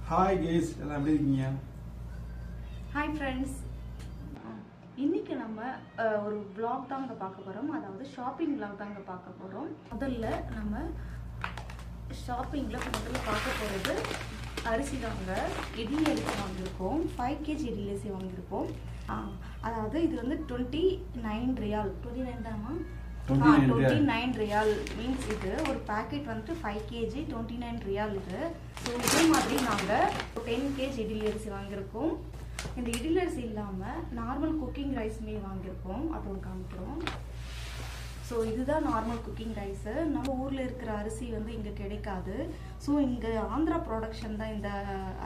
Hi guys, எல்லாம் எப்படி இருக்கீங்க? ஹாய் ஃப்ரெண்ட்ஸ், இன்னைக்கு நம்ம ஒரு vlog தாங்க பார்க்க போகிறோம். அதாவது ஷாப்பிங் vlog தாங்க பார்க்க போகிறோம். முதல்ல நம்ம ஷாப்பிங்கில் பார்க்க போகிறது அரிசி தாங்க. இட்லி அரிசி வாங்கியிருக்கோம். 5 kg இட்லி அரிசி வாங்கியிருக்கோம். அதாவது இது வந்து 29 ரியால். 29 தானா? 29 ரியால் மீன்ஸ் இது ஒரு பேக்கெட் வந்துட்டு 5 kg 29 ரியால் இது. ஸோ இதே மாதிரி நாங்கள் 10 kg இட்லி அரிசி வாங்கியிருக்கோம். இந்த இட்லி அரிசி இல்லாமல் நார்மல் குக்கிங் ரைஸ்மே வாங்கியிருக்கோம். அதோடு காமிக்கிறோம். ஸோ இதுதான் நார்மல் குக்கிங் ரைஸு. நம்ம ஊரில் இருக்கிற அரிசி வந்து இங்கே கிடைக்காது. ஸோ இங்கே ஆந்திரா ப்ராடக்ஷன் தான் இந்த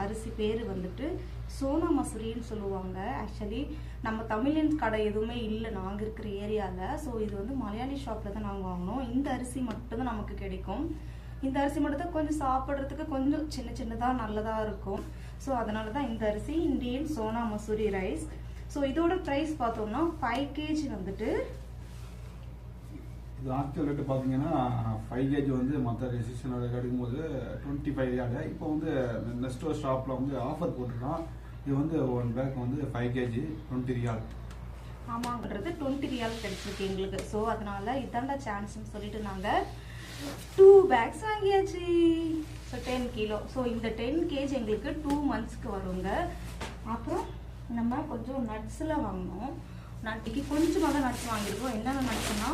அரிசி பேர் வந்துட்டு சோனா மசூரின்னு சொல்லுவாங்க. ஆக்சுவலி நம்ம தமிழின் கடை எதுவுமே இல்லை நாங்கள் இருக்கிற ஏரியாவில். ஸோ இது வந்து மலையாளி ஷாப்பில் தான் நாங்கள் வாங்கினோம். இந்த அரிசி மட்டும்தான் நமக்கு கிடைக்கும். இந்த அரிசி மட்டும் தான் கொஞ்சம் சாப்பிட்றதுக்கு கொஞ்சம் சின்ன சின்னதாக நல்லதாக இருக்கும். ஸோ அதனால தான் இந்த அரிசி Indian Sona Masoori rice. So இதோட ப்ரைஸ் பார்த்தோம்னா 5 kg வந்துட்டு இது ஆக்சுவல் ரேட்டு பார்த்தீங்கன்னா 5 kg வந்து மற்ற ரெசிஷனோட எடுக்கும்போது 25 ரியால். இப்போ வந்து நெக்ஸ்ட் ஷாப்பில் வந்து ஆஃபர் போட்டிருக்கோம். இது வந்து 1 பேக் வந்து 5 kg 20 ரியால். ஆமாங்கிறது 20 ரியால் கிடைச்சிருக்கு எங்களுக்கு. ஸோ அதனால இதாண்டா சான்ஸ்ன்னு சொல்லிட்டு நாங்கள் 2 பேக்ஸ் வாங்கியாச்சு. So 10 kilo. ஸோ இந்த 10 kg எங்களுக்கு 2 மந்த்ஸ்க்கு வருங்க. அப்புறம் நம்ம கொஞ்சம் நட்ஸ்லாம் வாங்கினோம். நட்டுக்கு கொஞ்சமாக தான் நட்ஸ் வாங்கியிருக்கோம். என்னென்ன நட்ஸ்னா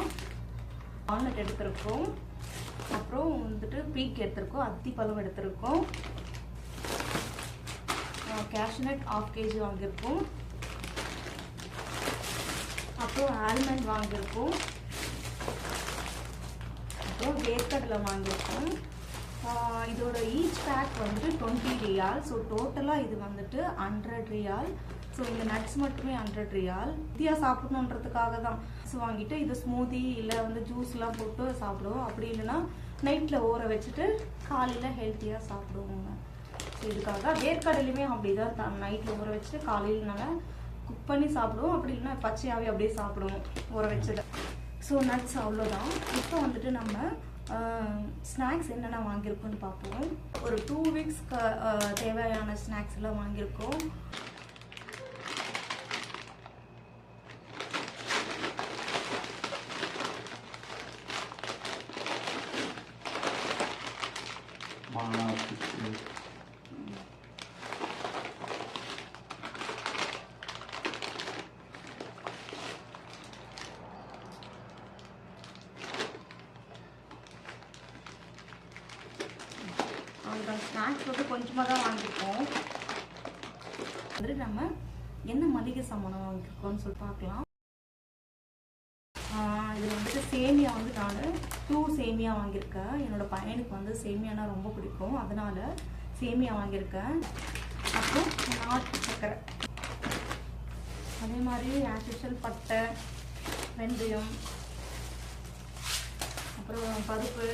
வால்நட் எடுத்திருக்கோம், அப்புறம் வந்துட்டு பீக் எடுத்திருக்கோம், அத்திப்பழம் எடுத்திருக்கோம், கேஷ்நட் 1/2 kg வாங்கியிருக்கோம், அப்புறம் ஆல்மண்ட் வாங்கியிருக்கோம், அப்புறம் வேர்க்கடலை வாங்கியிருக்கோம். இதோட ஈச் பேக் வந்துட்டு 20 ரியால். ஸோ டோட்டலாக இது வந்துட்டு 100 ரியால். ஸோ இந்த நட்ஸ் மட்டுமே 100 ரியால். ஹெல்த்தியாக சாப்பிடணுன்றதுக்காக தான் வாங்கிட்டு இது ஸ்மூதி இல்லை வந்து ஜூஸ்லாம் போட்டு சாப்பிடுவோம். அப்படி இல்லைன்னா நைட்டில் ஊற வச்சுட்டு காலையில் ஹெல்த்தியாக சாப்பிடுவோங்க. ஸோ இதுக்காக வேர்க்கடலையுமே அப்படி தான் நைட்டில் ஊற வச்சுட்டு காலையில் நல்லா குக் பண்ணி சாப்பிடுவோம். அப்படி இல்லைன்னா பச்சையாகவே அப்படியே சாப்பிடுவோம் ஊற வச்சுட்டு. ஸோ நட்ஸ் அவ்வளோதான். இப்போ வந்துட்டு நம்ம ஸ்நாக்ஸ் என்னென்ன வாங்கியிருக்கோன்னு பார்ப்போம். ஒரு 2 வீக்ஸ்க்கு தேவையான ஸ்நாக்ஸ் எல்லாம் வாங்கியிருக்கோம். ஸ்நாக்ஸ் வந்து கொஞ்சமாக தான் வாங்கியிருக்கோம். வந்துட்டு நம்ம என்ன மளிகை சாமானம் வாங்கியிருக்கோம்னு சொல்லி பார்க்கலாம். இதில் வந்துட்டு சேமியா வந்து நான் 2 சேமியா வாங்கியிருக்கேன். என்னோட பையனுக்கு வந்து சேமியானா ரொம்ப பிடிக்கும், அதனால சேமியா வாங்கியிருக்கேன். அப்புறம் நாட்டு சக்கரை, அதே மாதிரி ஆக்சுவல் பட்டை, வெந்தயம், அப்புறம் பருப்பு,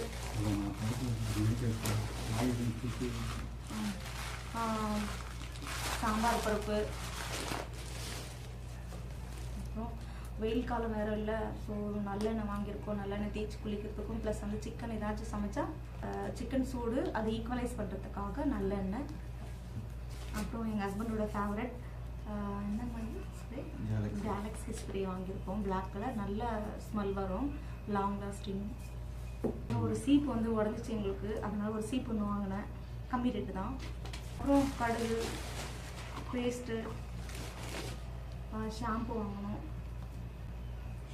சாம்பார் பருப்பு, அப்புறம் வெயில் காலம் வேறு இல்லை. ஸோ நல்லெண்ணெய் வாங்கியிருக்கோம். நல்லெண்ணெய் தேய்ச்சி குளிக்கிறதுக்கும் ப்ளஸ் வந்து சிக்கன் ஏதாச்சும் சமைச்சா சிக்கன் சூடு அது ஈக்குவலைஸ் பண்ணுறதுக்காக நல்லெண்ணெய். அப்புறம் எங்கள் ஹஸ்பண்டோட ஃபேவரட் என்ன மாதிரி ஸ்ப்ரே, கேலக்ஸி ஸ்ப்ரே வாங்கியிருக்கோம். பிளாக் கலர், நல்ல ஸ்மெல் வரும், லாங் லாஸ்டிங். ஒரு சீப்பு வந்து உடஞ்சிச்சு எங்களுக்கு, அதனால ஒரு சீப்பு ஒன்று வாங்கினேன், கம்மி ரேட்டு தான். அப்புறம் கடுகு, பேஸ்ட்டு, ஷாம்பு வாங்கினோம்.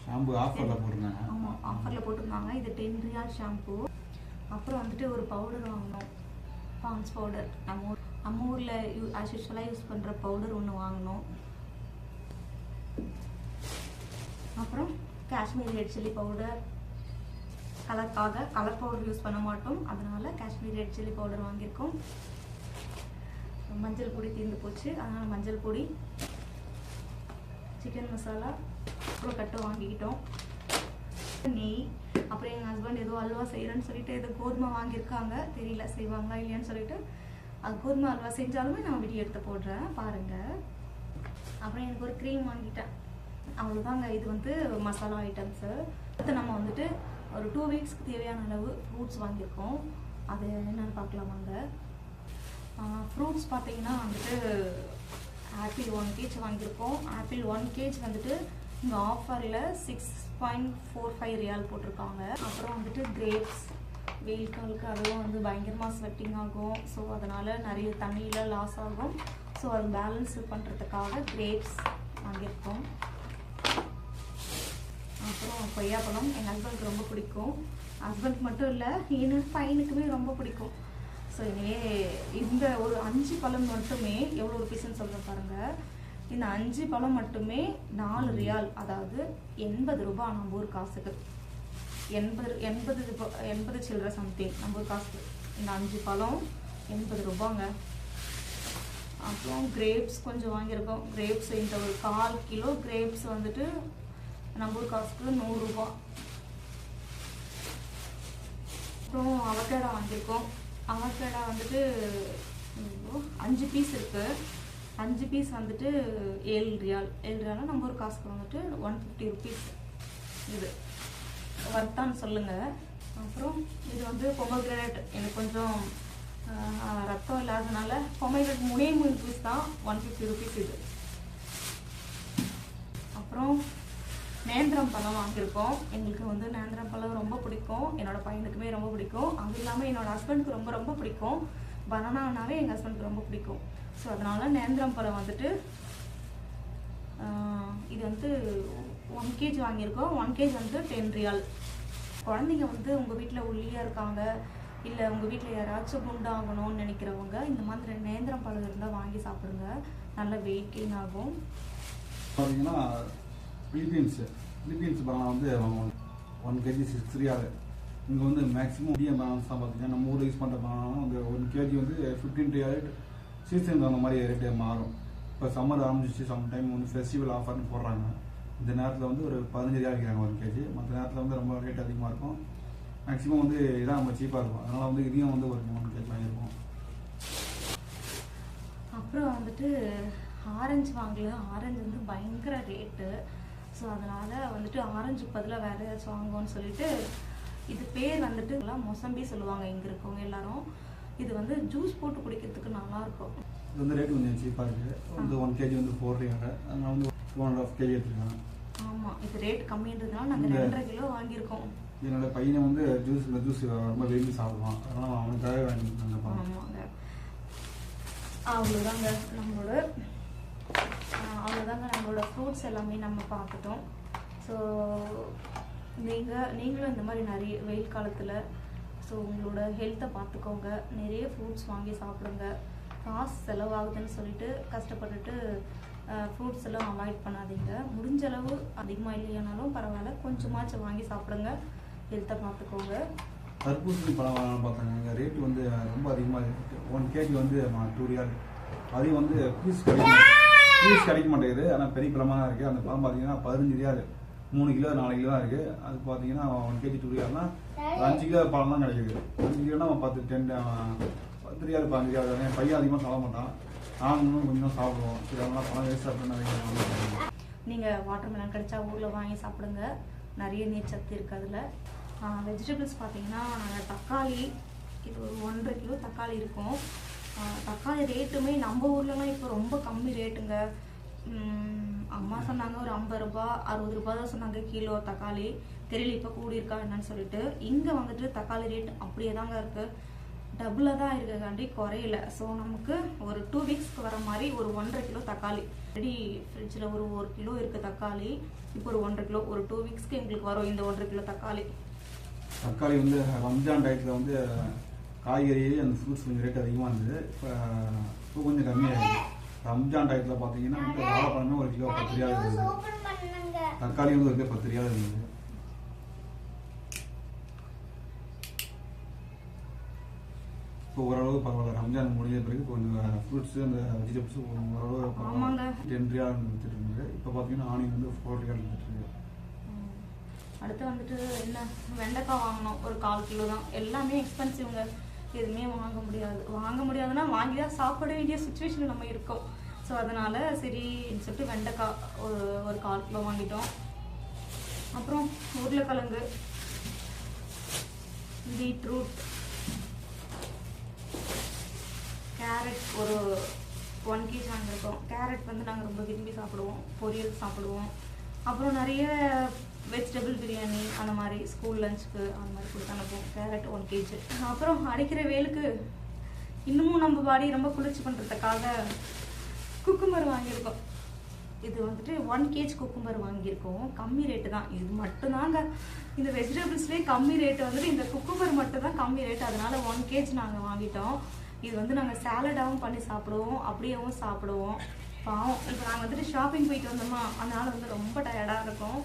ஷாம்பு ஆஃபரில் போட்டிருந்தாங்க. ஆமாம், ஆஃபரில் போட்டிருந்தாங்க. இது 10 ரியால் ஷாம்பு. அப்புறம் வந்துட்டு ஒரு பவுடர் வாங்கினோம், பான்ஸ் பவுடர். நம்ம ஊரில் ஆஸ் யூஸ்வலாக யூஸ் பண்ணுற பவுடர் ஒன்று வாங்கினோம். அப்புறம் காஷ்மீரி ரெட் சில்லி பவுடர், கலருக்காக கலர் பவுடர் யூஸ் பண்ண மாட்டோம், அதனால காஷ்மீரி ரெட் சில்லி பவுடர் வாங்கியிருக்கோம். மஞ்சள் பொடி தீர்ந்து போச்சு, அதனால் மஞ்சள் பொடி, சிக்கன் மசாலா, அப்புறம் கட்டை வாங்கிக்கிட்டோம், நெய். அப்புறம் எங்கள் ஹஸ்பண்ட் ஏதோ அல்வா செய்கிறேன்னு சொல்லிட்டு ஏதோ கோதுமை வாங்கியிருக்காங்க, தெரியல செய்வாங்களா இல்லையான்னு சொல்லிட்டு. அது கோதுமை அல்வா செஞ்சாலுமே நான் வீடியோ எடுத்து போடுறேன் பாருங்கள். அப்புறம் எனக்கு ஒரு க்ரீம் வாங்கிட்டேன், அவ்வளோதாங்க. இது வந்து மசாலா ஐட்டம்ஸு. அடுத்து நம்ம வந்துட்டு ஒரு 2 வீக்ஸ்க்கு தேவையான அளவு ஃப்ரூட்ஸ் வாங்கியிருக்கோம். அது என்னென்னு பார்க்கலாம் வாங்க. ஃப்ரூட்ஸ் பார்த்தீங்கன்னா வந்துட்டு ஆப்பிள் 1 kg வாங்கியிருக்கோம். ஆப்பிள் 1 kg வந்துட்டு இங்கே ஆஃபரில் 6.45 ரியால் போட்டிருக்காங்க. அப்புறம் வந்துட்டு கிரேப்ஸ், வெயில் காலுக்கு அதுவும் வந்து பயங்கரமாக ஸ்வெட்டிங் ஆகும். ஸோ அதனால் நிறைய தண்ணியில் லாஸ் ஆகும். ஸோ அது பேலன்ஸ் பண்ணுறதுக்காக கிரேப்ஸ் வாங்கியிருக்கோம். அப்புறம் கொய்யாப்பழம் எங்கள் ஹஸ்பண்டுக்கு ரொம்ப பிடிக்கும். ஹஸ்பண்ட் மட்டும் இல்லை, என்னோட பையனுக்குமே ரொம்ப பிடிக்கும். ஸோ இந்த ஒரு 5 பழம் மட்டுமே எவ்வளோ ருபீஸ்ன்னு சொல்கிறேன் பாருங்கள். இந்த 5 பழம் மட்டுமே 4 ரியால், அதாவது 80 ரூபாய் நம்ம ஊர் காசுக்கு. 80 சில்லற சம்திங் நம்ம ஊர் காசுக்கு. இந்த 5 பழம் 80 ரூபாங்க. அப்புறம் கிரேப்ஸ் கொஞ்சம் வாங்கியிருக்கோம். கிரேப்ஸ் இந்த ஒரு 1/4 கிலோ கிரேப்ஸ் வந்துட்டு நம்ம ஊர் காசுக்கு 100 ரூபா. அப்புறம் அவகேடா வாங்கியிருக்கோம். அவகேடா வந்துட்டு 5 பீஸ் இருக்குது. 5 பீஸ் வந்துட்டு 7 ரியால். 7 ரியால்னா நம்ம ஒரு காசுக்கு வந்துட்டு 150 ருபீஸ். இது வர்த்தான்னு சொல்லுங்கள். அப்புறம் இது வந்து பொமோகிரானேட். எனக்கு கொஞ்சம் ரத்தம் இல்லாததுனால பொமோகிரானேட் 3 பீஸ் தான் 150 ருபீஸ் இது. அப்புறம் நேந்திரம் பழம் வாங்கியிருக்கோம். எங்களுக்கு வந்து நேந்திரம் பழம் ரொம்ப பிடிக்கும். என்னோடய பையனுக்குமே ரொம்ப பிடிக்கும். அது இல்லாமல் என்னோடய ஹஸ்பண்டுக்கு ரொம்ப ரொம்ப பிடிக்கும். பனானாவே எங்கள் ஹஸ்பண்டுக்கு ரொம்ப பிடிக்கும். ஸோ அதனால் நேந்திரம் பழம் வந்துட்டு இது வந்து 1 kg வாங்கியிருக்கோம். 1 kg வந்து 10 ரியால். குழந்தைங்க வந்து உங்கள் வீட்டில் ஒல்லியாக இருக்காங்க, இல்லை உங்கள் வீட்டில் யாராச்சும் குண்டாகணும்னு நினைக்கிறவங்க இந்த மாதிரி நேந்திரம் பழம் இருந்தால் வாங்கி சாப்பிடுங்க. நல்ல வெயிட் கெயின் ஆகும். பார்த்தீங்கன்னா பிலிப்பீன்ஸ் பனானா வந்து 1 kg 6 ரியால். இங்கே வந்து மேக்ஸிமம் இந்தியன் பனானாஸ் தான் பார்த்தீங்கன்னா நம்ம ஊரில் யூஸ் பண்ணுற பனானா வந்து 1 kg வந்து 15 ரியால். சீசனுக்கு அந்த மாதிரி ரேட்டு மாறும். இப்போ சம்மர் ஆரம்பிச்சிச்சு, சம்டைம் வந்து ஃபெஸ்டிவல் ஆஃபர்னு போடுறாங்க. இந்த நேரத்தில் வந்து ஒரு 15 ரியால் விற்கிறாங்க 1 kg. மற்ற நேரத்தில் வந்து ரொம்ப ரேட் அதிகமாக இருக்கும். மேக்ஸிமம் வந்து இதான் ரொம்ப சீப்பாக இருக்கும். அதனால் வந்து இதையும் வந்து ஒரு 1 kg வாங்கியிருக்கோம். அப்புறம் வந்துட்டு ஆரஞ்சு வாங்கல. ஆரஞ்சு வந்து பயங்கர ரேட்டு. ஸோ அதனால் வந்துட்டு ஆரஞ்சுக்கு பதிலாக வேறு ஏதாச்சும் வாங்குவோன்னு சொல்லிட்டு, இது பேர் வந்துட்டு மொசம்பி சொல்லுவாங்க இங்கே இருக்கவங்க எல்லாரும். இது வந்து ஜூஸ் போட்டு குடிக்கிறதுக்கு நல்லாயிருக்கும். இது வந்து ரேட் கொஞ்சம் சீப்பாக இருக்குது. வந்து 1 kg வந்து 4 ரியால். அதனால் வந்து 2.5 kg எடுத்துருக்காங்க. ஆமாம், இது ரேட் கம்மின்றதுனால நாங்கள் 2.5 கிலோ வாங்கியிருக்கோம். என்னோட பையனை வந்து ஜூஸ் ரொம்ப விரும்பி சாப்பிடுவான். அதனால் அவனுக்காக வாங்கியிருக்காங்க. ஆமாங்க, அவ்வளோதாங்க நம்மளோட ஃப்ரூட்ஸ் எல்லாமே நம்ம பார்த்துட்டோம். ஸோ நீங்களும் இந்த மாதிரி நிறைய வெயில் காலத்தில் ஸோ உங்களோட ஹெல்த்தை பார்த்துக்கோங்க. நிறைய ஃப்ரூட்ஸ் வாங்கி சாப்பிடுங்க. காசு செலவாகுதுன்னு சொல்லிட்டு கஷ்டப்பட்டுட்டு ஃப்ரூட்ஸ் எல்லாம் அவாய்ட் பண்ணாதீங்க. முடிஞ்ச அளவு அதிகமாக இல்லையானாலும் பரவாயில்ல, கொஞ்சமாச்சும் வாங்கி சாப்பிடுங்க. ஹெல்த்தை பார்த்துக்கோங்க. தர்பூசணி பழம் வாங்கலாம்னு பார்த்தாங்க. ரேட்டு வந்து ரொம்ப அதிகமாக இருக்குது. 1 kg வந்து 2 ரியால். அதையும் வந்து பீஸ் கிடைக்க மாட்டேங்குது. ஆனால் பெரிய பழமாக தான் இருக்குது. அந்த பழம் பார்த்தீங்கன்னா 15 ரியால். 3 கிலோ 4 கிலோ தான் இருக்குது. அது பார்த்தீங்கன்னா 1 kg 2 ரியால்னா 5 கிலோ பழம் தான் கிடைக்குது. 5 கிலோனா 10 ரியால் 15 ரியால். என் பையன் அதிகமாக சாப்பிட மாட்டான். நாங்களும் கொஞ்சம் சாப்பிடுவோம். சரி, அதெல்லாம் பழம் வேஸ்ட் அப்படின்னு நீங்கள் வாட்டர் மெலன் கிடைச்சா ஊரில் வாங்கி சாப்பிடுங்க. நிறைய நீர் சத்து இருக்குது அதில். வெஜிடபிள்ஸ் பார்த்தீங்கன்னா தக்காளி, இது ஒரு 1.5 கிலோ தக்காளி இருக்கும். தக்காளி ரேட்டுமே நம்ம ஊர்லலாம் இப்போ ரொம்ப கம்மி ரேட்டுங்க. அம்மா சொன்னாங்க ஒரு 50 ரூபா 60 ரூபா தான் சொன்னாங்க கிலோ தக்காளி. தெரியல இப்போ கூடியிருக்கா என்னன்னு சொல்லிட்டு. இங்கே வந்துட்டு தக்காளி ரேட் அப்படியே தாங்க இருக்குது. டபுளாக தான் இருக்கிறதாண்டி குறையில. ஸோ நமக்கு ஒரு 2 வீக்ஸ்க்கு வர மாதிரி ஒரு 1.5 கிலோ தக்காளி ரெடி. ஃப்ரிட்ஜில் ஒரு 1 கிலோ இருக்குது தக்காளி. இப்போ ஒரு 1.5 கிலோ ஒரு 2 வீக்ஸ்க்கு எங்களுக்கு வரும் இந்த 1.5 கிலோ தக்காளி. தக்காளி வந்து ரம்ஜான் டயத்தில் வந்து காய்கறி அந்த ஃப்ரூட்ஸ் கொஞ்சம் ரேட் அதிகமாக இருந்தது. இப்போ கொஞ்சம் கம்மியாக இருக்குது. ரம்ஜான் டயத்தில் பார்த்தீங்கன்னா வந்து வாழைப்பழமே 1 கிலோ 10 ரியால் இருந்தது. தக்காளி வந்து 1 கிலோ 10 ரியால் இருந்தது. இப்போ ஓரளவு பரவாயில்ல. ரம்ஜான் முடிஞ்ச பிறகு கொஞ்சம் ஃப்ரூட்ஸு அந்த வெஜிடபிள்ஸு ஓரளவு பரவாயில்ல. 10 ரியால் வித்துட்டு இருந்தது. இப்போ பார்த்தீங்கன்னா ஆனியன் வந்து 4 ரியால் வித்துட்டு இருக்கு. அடுத்து வந்துட்டு என்ன வெண்டைக்காய் வாங்கணும். ஒரு 1/4 கிலோ தான். எல்லாமே எக்ஸ்பென்சிவ்ங்க. எதுவுமே வாங்க முடியாதுன்னா வாங்கி தான் சாப்பிட வேண்டிய சுச்சுவேஷனில் நம்ம இருக்கோம். ஸோ அதனால் சரின்னு சொல்லிட்டு வெண்டைக்காய் ஒரு 1/4 கிலோ வாங்கிட்டோம். அப்புறம் உருளைக்கிழங்கு, பீட்ரூட், கேரட் ஒரு 1 kg வாங்கியிருக்கோம். கேரட் வந்து நாங்கள் ரொம்ப விரும்பி சாப்பிடுவோம், பொரியல் சாப்பிடுவோம். அப்புறம் நிறைய வெஜிடபிள் பிரியாணி அந்த மாதிரி ஸ்கூல் லஞ்சுக்கு அந்த மாதிரி கொடுத்து அனுப்புவோம். Carrot 1 kg. அப்புறம் அடிக்கிற வெயிலுக்கு இன்னமும் நம்ம பாடி ரொம்ப குளிர்ச்சி பண்ணுறதுக்காக குக்கும்பர் வாங்கியிருக்கோம். இது வந்துட்டு 1 kg குக்கும்பர் வாங்கியிருக்கோம். கம்மி ரேட்டு தான், இது மட்டும்தாங்க இந்த வெஜிடபிள்ஸ்லேயே கம்மி ரேட்டு வந்துட்டு இந்த குக்கும்பர் மட்டும் தான் கம்மி ரேட்டு. அதனால 1 kg நாங்கள் வாங்கிட்டோம். இது வந்து நாங்கள் சேலடாகவும் பண்ணி சாப்பிடுவோம், அப்படியேவும் சாப்பிடுவோம். பாவம் இப்போ நாங்கள் வந்துட்டு ஷாப்பிங் போயிட்டு வந்தோமா, அதனால வந்து ரொம்ப டயர்டாக இருக்கும்.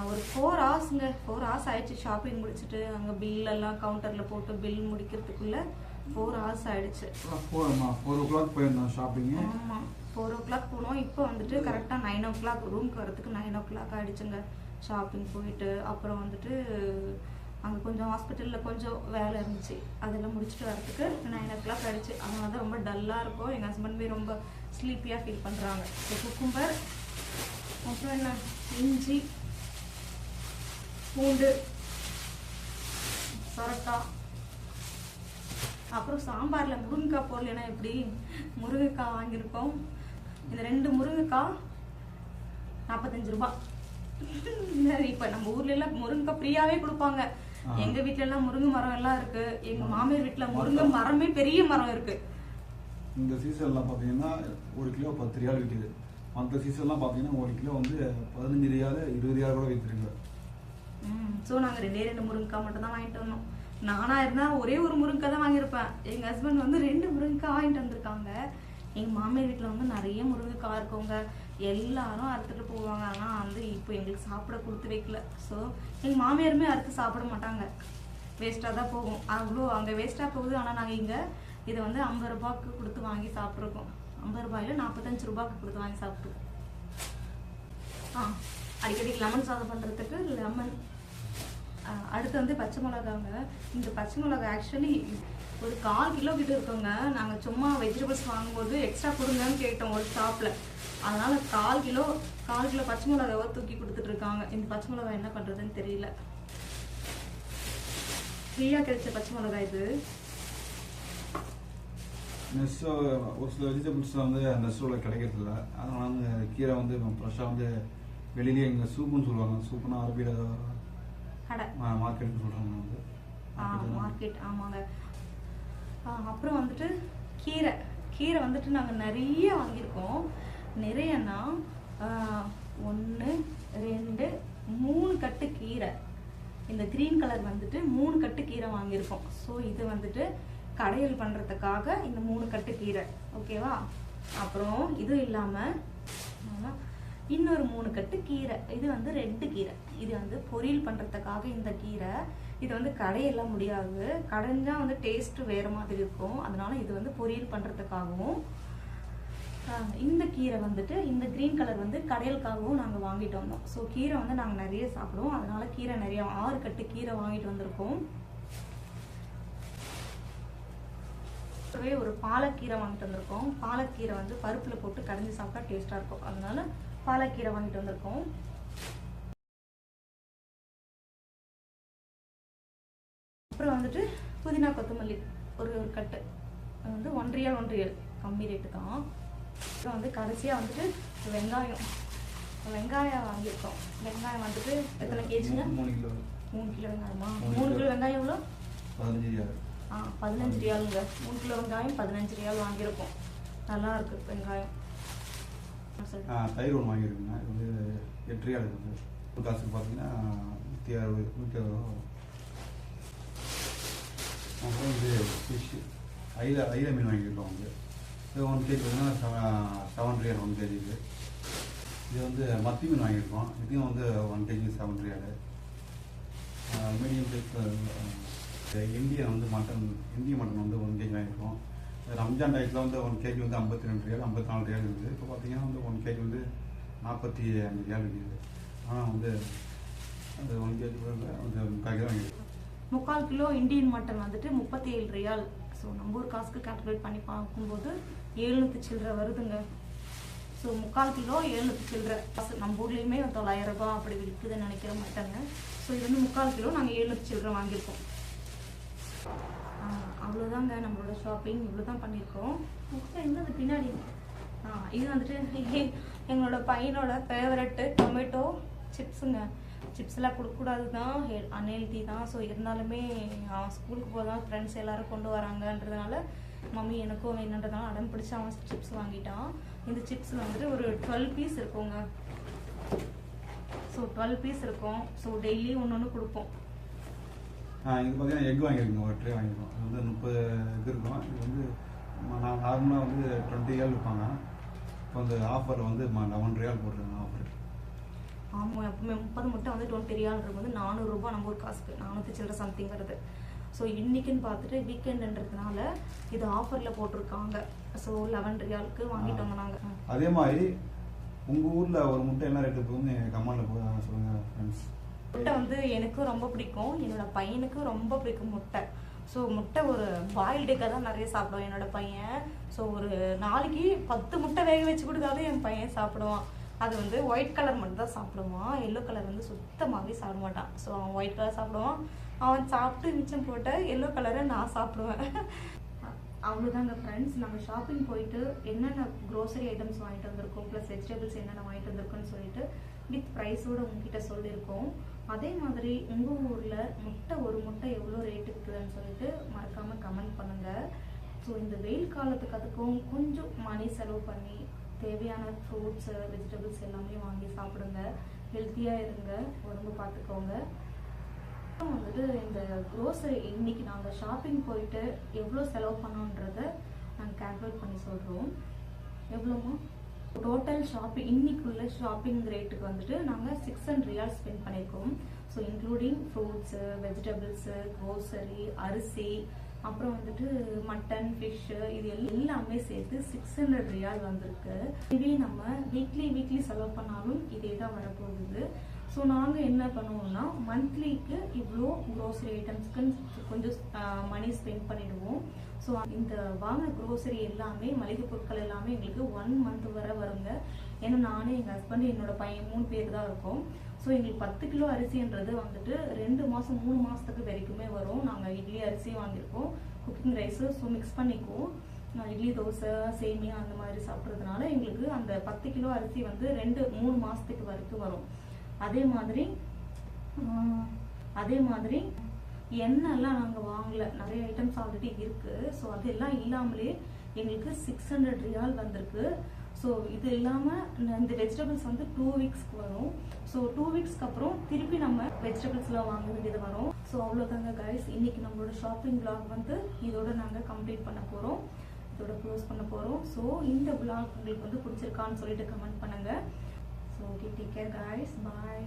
ஒரு 4 ஹவர்ஸுங்க, 4 ஹவர்ஸ் ஆயிடுச்சு ஷாப்பிங் முடிச்சுட்டு. அங்கே பில்லெல்லாம் கவுண்டரில் போட்டு பில் முடிக்கிறதுக்குள்ளே 4 ஹவர்ஸ் ஆயிடுச்சு. 4 o'clock போயிருந்தோம் ஷாப்பிங்கு. ஆமாம், 4 o'clock போனோம். இப்போ வந்துட்டு கரெக்டாக 9 o'clock, ரூமுக்கு வரதுக்கு 9 o'clock ஆயிடுச்சுங்க ஷாப்பிங் போயிட்டு. அப்புறம் வந்துட்டு அங்கே கொஞ்சம் ஹாஸ்பிட்டலில் கொஞ்சம் வேலை இருந்துச்சு, அதெல்லாம் முடிச்சுட்டு வரதுக்கு 9 o'clock ஆயிடுச்சு. அதனால தான் ரொம்ப டல்லாக இருக்கும். எங்கள் ஹஸ்பண்ட் ரொம்ப ஸ்லீப்பியாக ஃபீல் பண்ணுறாங்க. குக்கும்பர், அப்புறம் என்ன, இஞ்சி, பூண்டு, சொரக்காய், அப்புறம் சாம்பாரில் முருங்கைக்காய் போடலைன்னா எப்படி, முருங்கைக்காய் வாங்கியிருக்கோம். இந்த 2 முருங்கைக்காய் 45 ரூபாய். இப்போ நம்ம ஊர்ல எல்லாம் முருங்கைக்காய் ஃப்ரீயாவே கொடுப்பாங்க. எங்க வீட்டுல எல்லாம் முருங்கை மரம் எல்லாம் இருக்கு. எங்க மாமியார் வீட்டுல முருங்கை மரமே பெரிய மரம் இருக்கு. இந்த சீசன்லாம் பார்த்தீங்கன்னா 1 கிலோ 10 ரியால் விற்கிது. மற்ற சீசன்லாம் பார்த்தீங்கன்னா 1 கிலோ வந்து 15 ரியால் 20 ரியால் கூட விற்றுருக்கு. ஸோ நாங்கள் 2 முருங்கைக்காய் மட்டும் தான் வாங்கிட்டு வந்தோம். நானா இருந்தா ஒரே ஒரு முருங்கைக்காய் தான் வாங்கியிருப்பேன். எங்க ஹஸ்பண்ட் வந்து 2 முருங்கைக்காய் வாங்கிட்டு வந்திருக்காங்க. எங்க மாமியார் வீட்டுல வந்து நிறைய முருங்கைக்காய் இருக்கவங்க, எல்லாரும் அறுத்துட்டு போவாங்க. ஆனா வந்து இப்போ எங்களுக்கு சாப்பிட கொடுத்து வைக்கல. ஸோ எங்க மாமியாருமே அறுத்து சாப்பிட மாட்டாங்க, வேஸ்டா தான் போகும். அவ்வளோ அங்க வேஸ்டா போகுது. ஆனா நாங்க இங்க இதை வந்து 50 ரூபாய்க்கு கொடுத்து வாங்கி சாப்பிட்ருக்கோம். 50 ரூபாயில 45 ரூபாய்க்கு கொடுத்து வாங்கி சாப்பிட்டுருக்கோம். அடிக்கடி லெமன் சாதம் பண்றதுக்கு லெமன். அடுத்து வந்து பச்சை மிளகாங்க. இந்த பச்சை மிளகா ஆக்சுவலி ஒரு 1/4 கிலோ கிட்ட இருக்கோங்க. நாங்கள் சும்மா வெஜிடபிள்ஸ் வாங்கும்போது எக்ஸ்ட்ரா கொடுங்கன்னு கேட்டோம் ஒரு ஷாப்பில். அதனால 1/4 கிலோ பச்சை மிளகாவை தூக்கி கொடுத்துட்டு இருக்காங்க. இந்த பச்சை மிளகாய் என்ன பண்ணுறதுன்னு தெரியல. ஃப்ரீயாக கிடைச்ச பச்சை மிளகாய் இது. நெஸ்ஸோ ஒரு சில வெஜிடபிள்ஸ்லாம் வந்து நெஸ்ஸோவில் கிடைக்கிறதில்ல. அதனால வந்து கீரை வந்து ஃப்ரெஷ்ஷாக வந்து வெளியிலேயே எங்கள் சூப்புன்னு சொல்லுவாங்க. சூப்புனா அரபியில் கடை மார்க்கெட்னு சொல்கிறாங்க வந்து. மார்க்கெட், ஆமாங்க. அப்புறம் வந்துட்டு கீரை வந்துட்டு நாங்கள் நிறைய வாங்கியிருக்கோம். நிறையன்னா 1 2 3 கட்டு கீரை. இந்த கிரீன் கலர் வந்துட்டு 3 கட்டு கீரை வாங்கியிருக்கோம். ஸோ இது வந்துட்டு கடையல் பண்ணுறதுக்காக இந்த 3 கட்டு கீரை, ஓகேவா. அப்புறம் இது இல்லாமல் இன்னொரு 3 கட்டு கீரை. இது வந்து 2 கீரை. இது வந்து பொரியல் பண்ணுறதுக்காக இந்த கீரை. இது வந்து கடையெல்லாம் முடியாது, கடைஞ்சா வந்து டேஸ்ட் வேற மாதிரி இருக்கும். அதனால இது வந்து பொரியல் பண்ணுறதுக்காகவும். இந்த கீரை வந்துட்டு இந்த கிரீன் கலர் வந்து கடையலுக்காகவும் நாங்கள் வாங்கிட்டு வந்தோம். ஸோ கீரை வந்து நாங்கள் நிறைய சாப்பிடுவோம். அதனால கீரை நிறைய 6 கட்டு கீரை வாங்கிட்டு வந்திருக்கோம். ஒரு பாலக்கீரை வாங்கிட்டு வந்திருக்கோம். பாலக்கீரை வந்து பருப்புல போட்டு கடைஞ்சி சாப்பிட்டா டேஸ்டா இருக்கும். அதனால பாலக்கீரை வாங்கிட்டு வந்திருக்கோம். அப்புறம் வந்துட்டு புதினா கொத்தமல்லி ஒரு கட்டு வந்து 1 ரியால், கம்மி ரேட்டு தான். அப்புறம் வந்து கடைசியாக வந்துட்டு வெங்காயம் வாங்கியிருக்கோம். வெங்காயம் வந்துட்டு எத்தனை கேஜிங்க? 3 கிலோ வெங்காயமா? 3 கிலோ வெங்காயம் எவ்வளோ? 15 ரியால். 15 ரியாலுங்க. 3 கிலோ வெங்காயம் 15 ரியால் வாங்கியிருக்கோம். நல்லா இருக்கு வெங்காயம். தயிர் ஒன்று வாங்கியிருக்குங்க. இது வந்து 8 ரியால் இருக்குது. ஒரு காசுக்கு பார்த்தீங்கன்னா 160. அப்புறம் இது ஃபிஷ்ஷு ஐல மீன் வாங்கியிருக்கோம். வந்து இது 1 கேஜி பார்த்தீங்கன்னா 7 ரியால் 1 கேஜிக்கு. இது வந்து மத்தி மீன் வாங்கியிருக்கோம். இதையும் வந்து 1 கேஜி 7 ரியால். மீடியம் சைஸ் இந்திய மட்டன் வந்து 1 கேஜி வாங்கியிருக்கோம். ரம்ஜான் டயத்தில் வந்து 1 கேஜி வந்து 52 ரியால் 54 ரியால் இருக்குது. இப்போ பார்த்தீங்கன்னா வந்து 1 கேஜி வந்து 45 ரியால் இருக்குது. ஆனால் வந்து அந்த 1 கேஜி வந்து 3/4 கிலோ வாங்கியிருக்கோம். 3/4 கிலோ இந்தியன் மட்டன் வந்துட்டு 37 ரியால். ஸோ நம்ம ஊர் காசுக்கு கால்குலேட் பண்ணி பார்க்கும்போது 700 சில்லரை வருதுங்க. ஸோ 3/4 கிலோ 700 சில்லரை. நம்ம ஊர்லேயுமே 900 ரூபாய் அப்படி விற்குதுன்னு நினைக்கிற மட்டன்னு. ஸோ இது வந்து 3/4 கிலோ நாங்கள் 700 சில்லரை வாங்கியிருக்கோம். அவ்வளோதாங்க நம்மளோட ஷாப்பிங், இவ்வளோ தான் பண்ணியிருக்கோம். என்னது பின்னாடி இது வந்துட்டு எங்களோட பையனோட ஃபேவரெட்டு டொமேட்டோ சிப்ஸுங்க. சிப்ஸ்லாம் கொடுக்கக்கூடாது தான், அன்ஹெல்தி தான். ஸோ இருந்தாலுமே அவன் ஸ்கூலுக்கு போதான் ஃப்ரெண்ட்ஸ் எல்லோரும் கொண்டு வராங்கன்றதுனால மம்மி எனக்கும் வேணுன்றதுனால அடம் பிடிச்சி அவன் சிப்ஸ் வாங்கிட்டான். இந்த சிப்ஸ் வந்துட்டு ஒரு 12 பீஸ் இருக்குங்க. ஸோ 12 பீஸ் இருக்கும். ஸோ டெய்லி ஒன்று கொடுப்போம். இது பார்த்தீங்கன்னா எக் வாங்கியிருக்கோம், ஒரு ட்ரே வாங்கியிருக்கோம். அது வந்து 30 இது இருக்கும். இது வந்து நான் நார்மலாக வந்து 20 ரியால் விற்பாங்க. இப்போ வந்து ஆஃபரில் வந்து 11 ரியால் போட்டுருக்காங்க ஆஃபர். ஆமாம், எப்பவுமே 30 முட்டை வந்து 20 ரியால்ன்றது வந்து 400 ரூபாய் நம்ம ஒரு காசுக்கு, 400 சில்லற சம்திங் வருது. ஸோ இன்னைக்குன்னு பார்த்துட்டு வீக்கெண்டுன்றதுனால இது ஆஃபரில் போட்டிருக்காங்க. ஸோ 11 ரியாலுக்கு வாங்கிட்டோங்க நாங்கள். அதே மாதிரி உங்கள் ஊரில் ஒரு முட்டை என்ன ரேட்டு போகுதுன்னு கமெண்டில் போய் சொல்லுங்கள் ஃப்ரெண்ட்ஸ். முட்டை வந்து எனக்கும் ரொம்ப பிடிக்கும், என்னோட பையனுக்கும் ரொம்ப பிடிக்கும் முட்டை. ஸோ முட்டை ஒரு பாயில்டுக்காக தான் நிறைய சாப்பிடுவான் என்னோட பையன். ஸோ ஒரு நாளைக்கு 10 முட்டை வேக வச்சு கொடுத்தாலும் என் பையன் சாப்பிடுவான். அது வந்து ஒயிட் கலர் மட்டும் தான் சாப்பிடுவான், எல்லோ கலர் வந்து சுத்தமாகவே சாப்பிட மாட்டான். ஸோ அவன் ஒயிட் கலர் சாப்பிடுவான். அவன் சாப்பிட்டு மிச்சம் போட்ட எல்லோ கலரை நான் சாப்பிடுவேன். அவ்வளோதாங்க ஃப்ரெண்ட்ஸ், நம்ம ஷாப்பிங் போயிட்டு என்னென்ன க்ரோசரி ஐட்டம்ஸ் வாங்கிட்டு வந்திருக்கோம், ப்ளஸ் வெஜிடபிள்ஸ் என்னென்ன வாங்கிட்டு வந்திருக்கோன்னு சொல்லிட்டு வித் ப்ரைஸோடு உங்ககிட்ட சொல்லியிருக்கோம். அதே மாதிரி உங்கள் ஊரில் முட்டை ஒரு முட்டை எவ்வளோ ரேட்டு இருக்குதுன்னு சொல்லிட்டு மறக்காமல் கமெண்ட் பண்ணுங்கள். ஸோ இந்த வெயில் காலத்துக்கு அதுக்கும் கொஞ்சம் மணி செலவு பண்ணி தேவையான ஃப்ரூட்ஸு வெஜிடபிள்ஸ் எல்லாமே வாங்கி சாப்பிடுங்க, ஹெல்த்தியாக இருங்க, உடம்பு பார்த்துக்கோங்க. வந்துட்டு இந்த க்ரோசரி இன்னைக்கு நாங்கள் ஷாப்பிங் போயிட்டு எவ்வளோ செலவு பண்ணோன்றத நாங்கள் கால்குலேட் பண்ணி சொல்கிறோம். எவ்வளோமா டோட்டல் ஷாப்பிங் இன்னைக்குள்ள ஷாப்பிங் ரேட்டுக்கு வந்துட்டு நாங்கள் 600 ரியால் ஸ்பெண்ட் பண்ணியிருக்கோம். So including fruits vegetables grocery அரிசி அப்புறம் வந்துட்டு மட்டன் ஃபிஷ்ஷு இது எல்லாமே சேர்த்து 600 ரியால் வந்திருக்கு. இதே நம்ம வீக்லி செலவு பண்ணாலும் இதே தான் வரப்போகுது. ஸோ நாங்கள் என்ன பண்ணுவோம்னா மந்த்லிக்கு இவ்வளோ க்ரோசரி ஐட்டம்ஸ்க்கு கொஞ்சம் மணி ஸ்பெண்ட் பண்ணிடுவோம். ஸோ இந்த வாங்கின க்ரோசரி எல்லாமே மளிகை பொருட்கள் எல்லாமே எங்களுக்கு 1 மந்த் வரை வருங்க. ஏன்னா நானே எங்கள் ஹஸ்பண்ட் என்னோட பையன் 3 பேர் தான் இருக்கோம். ஸோ எங்களுக்கு 10 கிலோ அரிசின்றது வந்துட்டு 2 மாதம் 3 மாதத்துக்கு வரைக்குமே வரும். நாங்கள் இட்லி அரிசி வாங்கியிருக்கோம், குக்கிங் ரைஸு. ஸோ மிக்ஸ் பண்ணிக்குவோம். இட்லி தோசை சேமியா அந்த மாதிரி சாப்பிட்றதுனால எங்களுக்கு அந்த 10 கிலோ அரிசி வந்து 2-3 மாதத்துக்கு வரைக்கும் வரும். அதே மாதிரி எண்ணெய்லாம் நாங்கள் வாங்கல, நிறைய ஐட்டம்ஸ் ஆல்ரெடி இருக்குது. ஸோ அதெல்லாம் இல்லாமலே எங்களுக்கு 600 ரியால் வந்திருக்கு. ஸோ இது இல்லாமல் இந்த வெஜிடபிள்ஸ் வந்து 2 வீக்ஸ்க்கு வரும். ஸோ 2 வீக்ஸ்க்கு அப்புறம் திருப்பி நம்ம வெஜிடபிள்ஸ்லாம் வாங்க வேண்டியது வரும். ஸோ அவ்வளோதாங்க கைஸ், இன்னைக்கு நம்மளோட ஷாப்பிங் விளாக் வந்து இதோட நாங்கள் கம்ப்ளீட் பண்ண போகிறோம், இதோட க்ளோஸ் பண்ண போகிறோம். ஸோ இந்த விளாக் உங்களுக்கு வந்து பிடிச்சிருக்கான்னு சொல்லிட்டு கமெண்ட் பண்ணுங்கள். So okay, take care guys, bye.